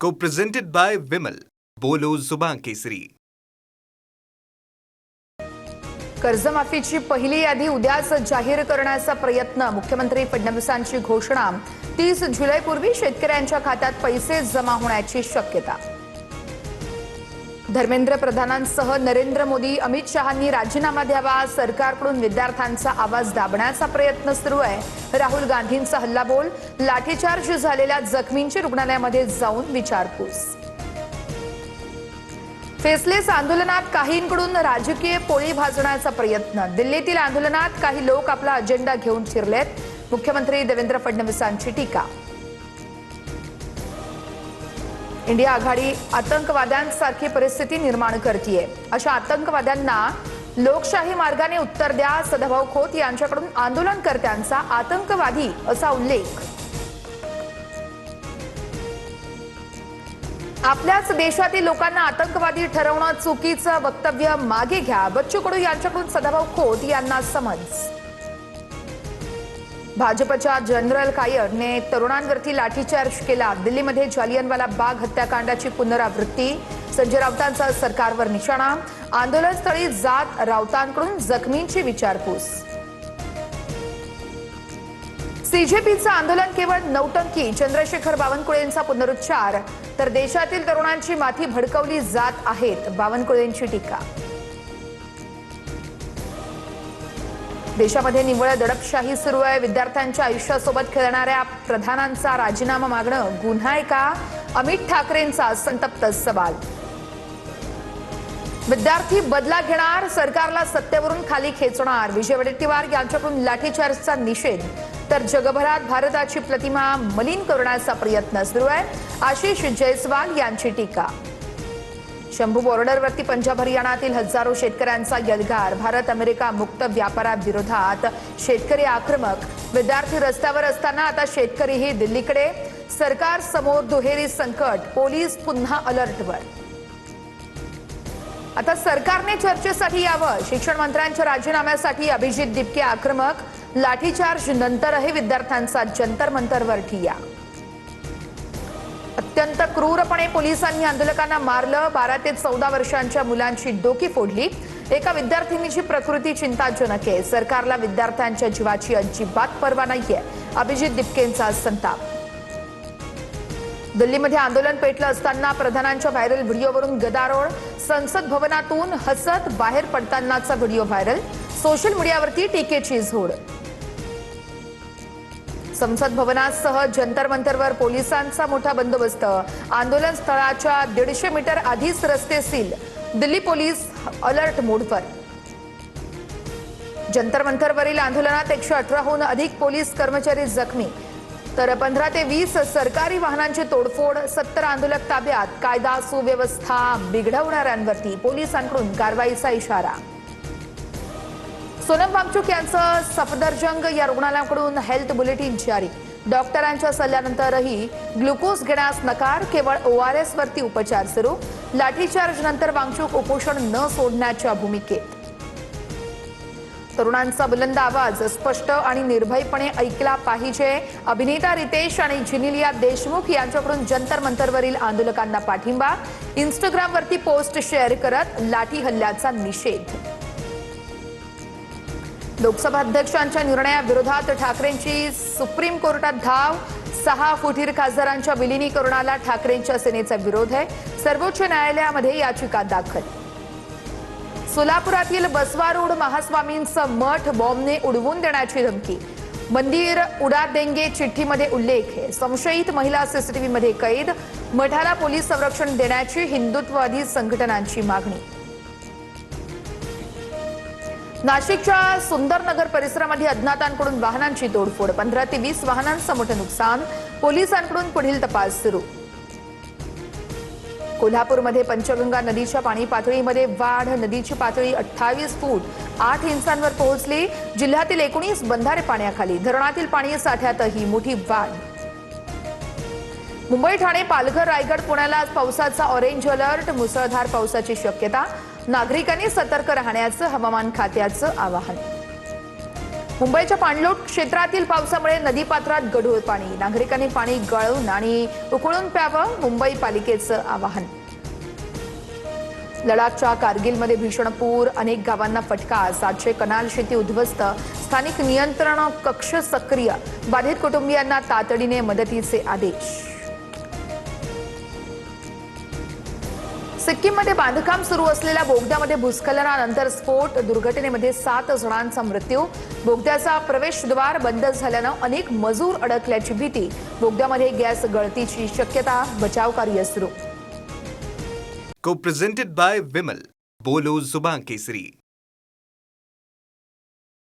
Co-presented by Vimal. बोलो जुबान केसरी. कर्जमाफीची पहिली यादी उद्याच जाहीर करण्याचा प्रयत्न. मुख्यमंत्री फडणवीसांची घोषणा. 30 जुलैपूर्वी शेतकऱ्यांच्या खात्यात पैसे जमा होण्याची शक्यता. धर्मेंद्र प्रधानांसह नरेंद्र मोदी, अमित शहांनी राजीनामा द्यावा. सरकारकडून विद्यार्थ्यांचा आवाज दाबण्याचा प्रयत्न सुरू आहे. राहुल गांधींचा हल्लाबोल. लाठीचार्ज झालेल्या जखमींची रुग्णालयामध्ये जाऊन विचारपूस. फेसलेस आंदोलनात काहींकडून राजकीय पोळी भाजण्याचा प्रयत्न. दिल्लीतील आंदोलनात काही लोक आपला अजेंडा घेऊन शिरलेत. मुख्यमंत्री देवेंद्र फडणवीसांची टीका. इंडिया आघाडी आतंकवाद्यांसारखी परिस्थिती निर्माण करतेय. अशा आतंकवाद्यांना लोकशाही मार्गाने उत्तर द्या. सदाभाऊ खोत यांच्याकडून आंदोलनकर्त्यांचा आतंकवादी असा उल्लेख. आपल्याच देशातील लोकांना आतंकवादी ठरवणं चुकीचं वक्तव्य मागे घ्या. बच्चू कडू यांच्याकडून सदाभाऊ खोत यांना समन्स. भाजपच्या जनरल कायरने तरुणांवरती लाठीचार्ज केला. दिल्लीमध्ये जालियनवाला बाग हत्याकांडाची पुनरावृत्ती. संजय राऊतांचा सरकारवर निशाणा. आंदोलनस्थळी जात राऊतांकडून जखमींची विचारपूस. सीजेपीचं आंदोलन केवळ नौटंकी. चंद्रशेखर बावनकुळेंचा पुनरुच्चार. तर देशातील तरुणांची माथी भडकवली जात आहेत. बावनकुळेंची टीका. देशामध्ये निव्वळ दडपशाही सुरू आहे. विद्यार्थ्यांच्या आयुष्यासोबत खेळणाऱ्या प्रधानांचा राजीनामा मागणं गुन्हा आहे का? अमित ठाकरेंचा संतप्त सवाल. विद्यार्थी बदला घेणार. सरकारला सत्तेवरून खाली खेचणार. विजय वडेट्टीवार यांच्याकडून लाठीचार्जचा निषेध. तर जगभरात भारताची प्रतिमा मलिन करण्याचा प्रयत्न सुरू आहे. आशिष जयस्वाल यांची टीका. शंभू बॉर्डरवरती पंजाब हरियाणातील हजारो शेतकऱ्यांचा यल्गार. भारत अमेरिका मुक्त व्यापाराविरोधात शेतकरी आक्रमक. विद्यार्थी रस्त्यावर असताना आता शेतकरीही दिल्लीकडे. सरकार समोर दुहेरी संकट. पोलीस पुन्हा अलर्टवर. आता सरकारने चर्चेसाठी यावं. शिक्षण मंत्र्यांच्या राजीनाम्यासाठी अभिजित दिपके आक्रमक. लाठीचार्ज नंतरही विद्यार्थ्यांचा जंतर मंतरवर ठिय्या. अत्यंत क्रूरपणे पोलिसांनी आंदोलकांना मारलं. 12 ते 14 वर्षांच्या मुलांची डोकी फोडली. एका विद्यार्थिनीची प्रकृती चिंताजनक आहे. सरकारला विद्यार्थ्यांच्या जीवाची अजिबात पर्वा नाहीये. अभिजित दिपकेंचा संताप. दिल्लीमध्ये आंदोलन पेटलं असताना प्रधानांच्या व्हायरल व्हिडिओवरून गदारोळ. संसद भवनातून हसत बाहेर पडतानाचा व्हिडिओ व्हायरल. सोशल मीडियावरती टीकेची झोड. संसद भवनासह जंतर मंतरवर पोलिसांचा मोठा बंदोबस्त. आंदोलन स्थळाच्या 150 मीटर आधीच रस्ते सील. दिल्ली पोलीस अलर्ट मोडवर. जंतर मंतरवरील आंदोलनात 118हून अधिक पोलीस कर्मचारी जखमी. तर 15 ते 20 सरकारी वाहनांची तोडफोड. 70 आंदोलक ताब्यात. कायदा सुव्यवस्था बिघडवणाऱ्यांवरती पोलिसांकडून कारवाईचा इशारा. सोनम वांगचुक यांचं सफदरजंग या रुग्णालयाकडून हेल्थ बुलेटिन जारी. डॉक्टरांच्या सल्ल्यानंतरही ग्लुकोज घेण्यास नकार. केवळ ORS वरती उपचार सुरू. लाठीचार्ज नंतर वांगचुक उपोषण न सोडण्याच्या भूमिकेत. तरुणांचा बुलंद आवाज स्पष्ट आणि निर्भयपणे ऐकला पाहिजे. अभिनेता रितेश आणि जिनिलिया देशमुख यांच्याकडून जंतर मंतरवरील आंदोलकांना पाठिंबा. इंस्टाग्रामवरती पोस्ट शेअर करत लाठी हल्ल्याचा निषेध. लोकसभा अध्यक्षांच्या निर्णयाविरोधात ठाकरेंची सुप्रीम कोर्टात धाव. 6 फुटीर खासदारांच्या विलिनीकरणाला ठाकरेंच्या सेनेचा विरोध आहे. सर्वोच्च न्यायालयामध्ये याचिका दाखल. सोलापुरातील बसवारूढ महास्वामींचं मठ बॉम्बने उडवून देण्याची धमकी. मंदिर उडा देंगे चिठ्ठीमध्ये उल्लेख आहे. संशयित महिला सीसीटीव्हीमध्ये कैद. मठाला पोलीस संरक्षण देण्याची हिंदुत्ववादी संघटनांची मागणी. नाशिकच्या सुंदरनगर परिसरामध्ये अज्ञातांकडून वाहनांची तोडफोड. 15 ते 20 वाहनांचं मोठं नुकसान. पोलिसांकडून पुढील तपास सुरू. कोल्हापूरमध्ये पंचगंगा नदीच्या पाणी पातळीमध्ये वाढ. नदीची पातळी 28 फूट 8 इंचांवर पोहोचली. जिल्ह्यातील 19 बंधारे पाण्याखाली. धरणातील पाणी साठ्यातही मोठी वाढ. मुंबई, ठाणे, पालघर, रायगड, पुण्याला आज पावसाचा ऑरेंज अलर्ट. मुसळधार पावसाची शक्यता. नागरिकांनी सतर्क राहण्याचं हवामान खात्याचं आवाहन. मुंबईच्या पाणलोट क्षेत्रातील पावसामुळे नदीपात्रात गढूळ पाणी. नागरिकांनी पाणी गळून आणि उकळून प्यावं, मुंबई पालिकेचं आवाहन. लडाखच्या कारगिलमध्ये भीषण पूर, अनेक गावांना फटका. 700 कनाल शेती उद्ध्वस्त. स्थानिक नियंत्रण कक्ष सक्रिय. बाधित कुटुंबियांना तातडीने मदतीचे आदेश. सिक्कीममध्ये बांधकाम सुरू असलेल्या बोगद्यामध्ये भूस्खलनानंतर स्फोट. दुर्घटनेमध्ये 7 जणांचा मृत्यू. बोगद्याचा प्रवेशद्वार बंद झाल्यानं अनेक मजूर अडकल्याची भीती. बोगद्यामध्ये गॅस गळतीची शक्यता. बचाव कार्य सुरू. Co-presented by Vimal. बोलो जुबान केसरी.